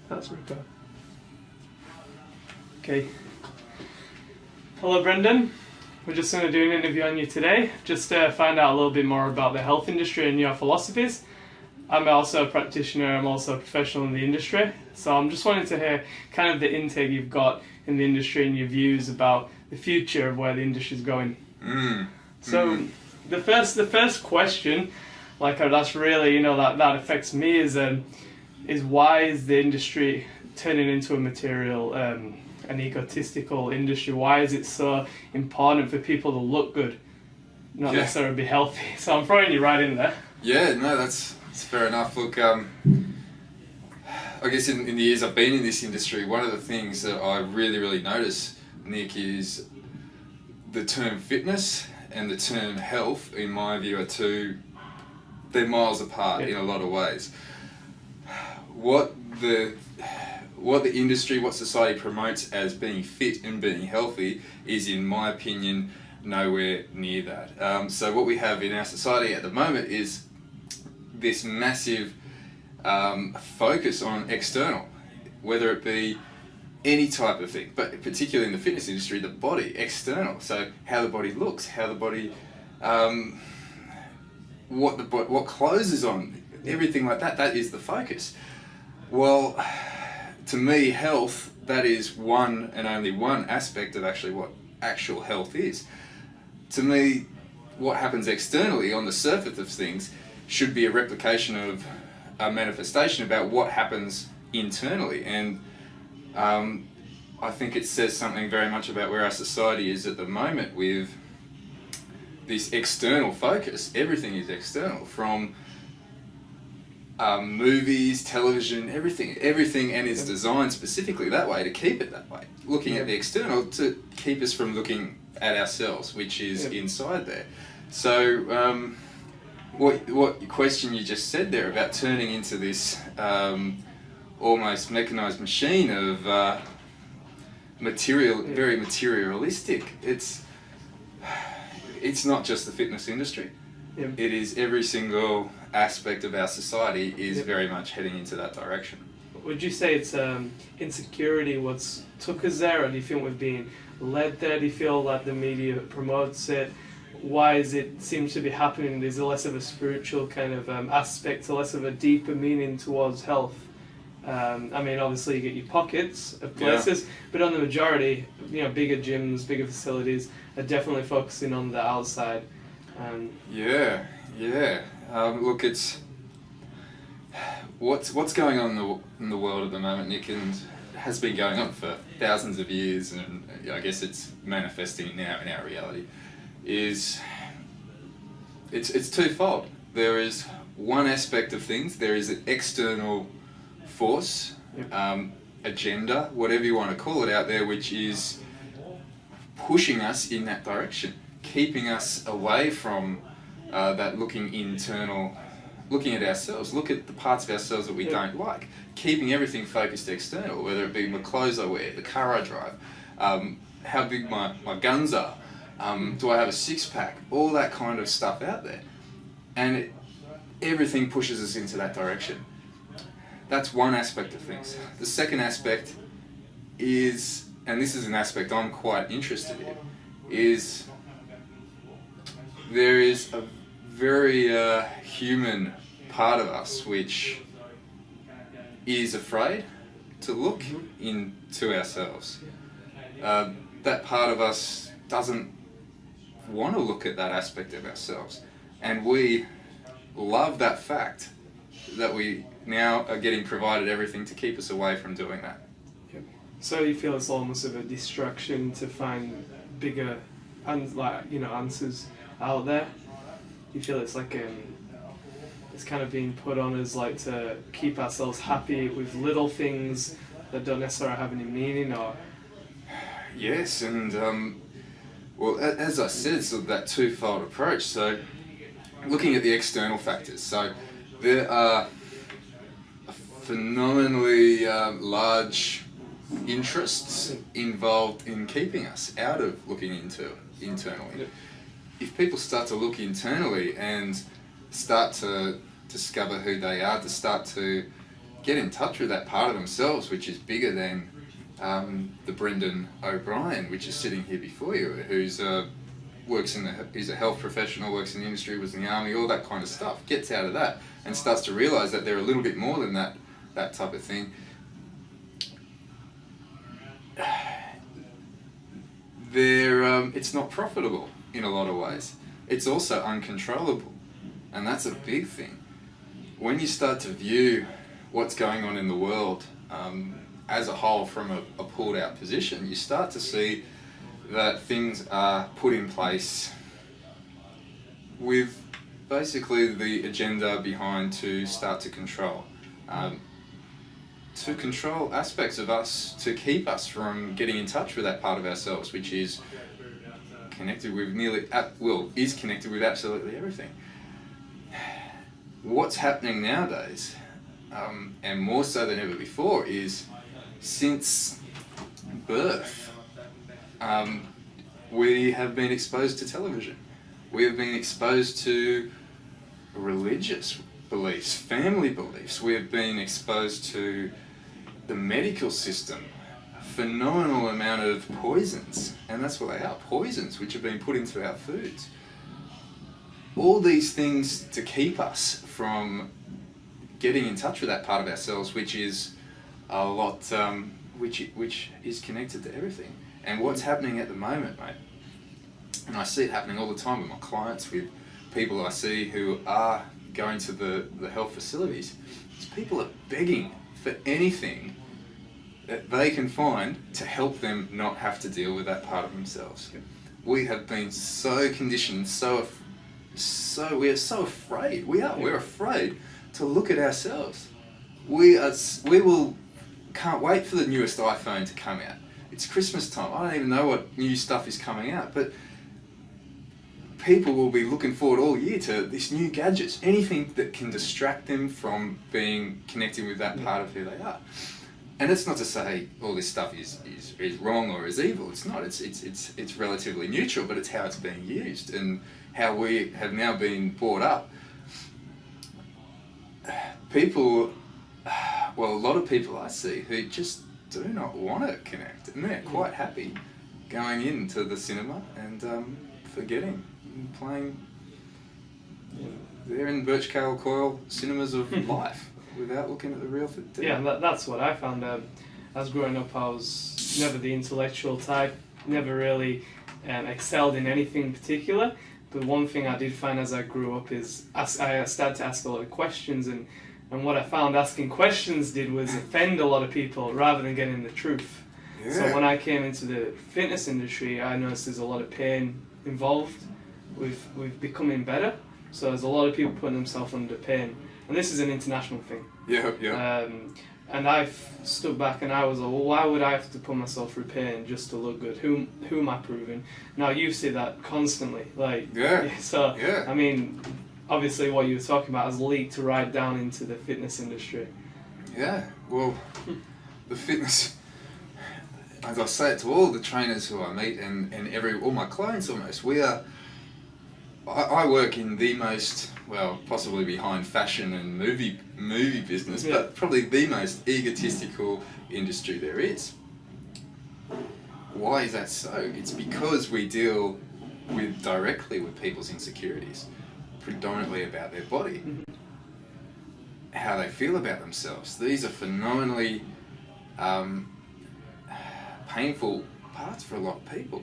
That's super. Okay. Hello, Brendan. We're just going to do an interview on you today, just to find out a little bit more about the health industry and your philosophies. I'm also a practitioner, I'm also a professional in the industry, so I'm just wanting to hear kind of the intake you've got in the industry and your views about the future of where the industry is going. So the first question, like that's really, that affects me is why is the industry turning into a material, an egotistical industry? Why is it so important for people to look good, not necessarily be healthy? So I'm throwing you right in there. Yeah, no, that's fair enough. Look, I guess in the years I've been in this industry, one of the things that I really notice, Nick, is the term fitness and the term health, in my view, they're miles apart in a lot of ways. What the industry, what society promotes as being fit and being healthy is, in my opinion, nowhere near that. So what we have in our society at the moment is this massive focus on external, whether it be any type of thing, but particularly in the fitness industry, the body, external. So how the body looks, how the body, what clothes is on, everything like that. That is the focus. Well, to me, health, that is one and only one aspect of actually what actual health is. To me, what happens externally on the surface of things should be a replication of a manifestation about what happens internally. And I think it says something very much about where our society is at the moment with this external focus. Everything is external, from movies, television, everything, and it's designed specifically that way to keep it that way. Looking at the external to keep us from looking at ourselves, which is inside there. So what question you just said there about turning into this almost mechanized machine of very materialistic. It's not just the fitness industry. It is every single aspect of our society is very much heading into that direction. Would you say it's insecurity what's took us there, or do you feel we're being led there? Do you feel that the media promotes it? Why is it seems to be happening? There's less of a spiritual kind of aspect, less of a deeper meaning towards health. I mean, obviously you get your pockets of places, but on the majority, bigger gyms, bigger facilities are definitely focusing on the outside. Look, it's what's going on in the world at the moment, Nick, and has been going on for thousands of years, and I guess it's manifesting now in our reality. It's twofold. There is one aspect of things. There is an external force, agenda, whatever you want to call it out there, which is pushing us in that direction, keeping us away from that looking internal, looking at ourselves, look at the parts of ourselves that we don't like, keeping everything focused external, whether it be my clothes I wear, the car I drive, how big my guns are, do I have a six-pack, all that kind of stuff out there. And everything pushes us into that direction. That's one aspect of things. The second aspect is, and this is an aspect I'm quite interested in, is there is a very human part of us which is afraid to look into ourselves. That part of us doesn't want to look at that aspect of ourselves, and we love that fact that we now are getting provided everything to keep us away from doing that. So you feel it's almost of a distraction to find bigger answers out there? You feel it's like it's kind of being put on as like to keep ourselves happy with little things that don't necessarily have any meaning, or? Yes, and well, as I said, so that twofold approach. So looking at the external factors, so there are phenomenally large interests involved in keeping us out of looking internally. If people start to look internally and start to discover who they are, to start to get in touch with that part of themselves which is bigger than the Brendan O'Brien, which is sitting here before you, who's he's a health professional, works in the industry, was in the army, all that kind of stuff. Gets out of that and starts to realise that they're a little bit more than that type of thing. It's not profitable in a lot of ways. It's also uncontrollable, and that's a big thing. When you start to view what's going on in the world as a whole from a pulled out position, you start to see that things are put in place with basically the agenda behind to start to control. To control aspects of us, to keep us from getting in touch with that part of ourselves which is connected with is connected with absolutely everything. What's happening nowadays, and more so than ever before, is since birth, we have been exposed to television. We have been exposed to religious beliefs, family beliefs. We have been exposed to the medical system, a phenomenal amount of poisons, and that's what they are, poisons which have been put into our foods. All these things to keep us from getting in touch with that part of ourselves which is a lot, which is connected to everything. And what's happening at the moment, mate, and I see it happening all the time with my clients, with people I see who are going to the health facilities, is people are begging for anything that they can find to help them not have to deal with that part of themselves. We have been so conditioned, we are so afraid. We're afraid to look at ourselves. Can't wait for the newest iPhone to come out. It's Christmas time. I don't even know what new stuff is coming out, but people will be looking forward all year to this new gadgets, anything that can distract them from being connected with that part of who they are. And it's not to say all this stuff is wrong or is evil. It's not. It's relatively neutral, but it's how it's being used and how we have now been brought up. People, well, a lot of people I see who just do not want to connect, and they're quite happy going into the cinema and forgetting, playing. They're in Birchcale Coil cinemas of life without looking at the real thing. Yeah, and that's what I found. As growing up, I was never the intellectual type, never really excelled in anything in particular. But one thing I did find as I grew up is I started to ask a lot of questions, and what I found asking questions did was offend a lot of people rather than getting the truth. Yeah. So when I came into the fitness industry, I noticed there's a lot of pain involved with becoming better. So there's a lot of people putting themselves under pain. And this is an international thing. Yeah. And I've stood back and I was like, well, why would I have to put myself through pain just to look good? Who am I proving? Now you see that constantly. So, I mean, obviously what you were talking about has leaked right down into the fitness industry. Yeah, well, the fitness, as I say it to all the trainers who I meet and all my clients almost, I work in the most, well, possibly behind fashion and movie business, but probably the most egotistical industry there is. Why is that so? It's because we deal directly with people's insecurities, predominantly about their body, how they feel about themselves. These are phenomenally painful parts for a lot of people.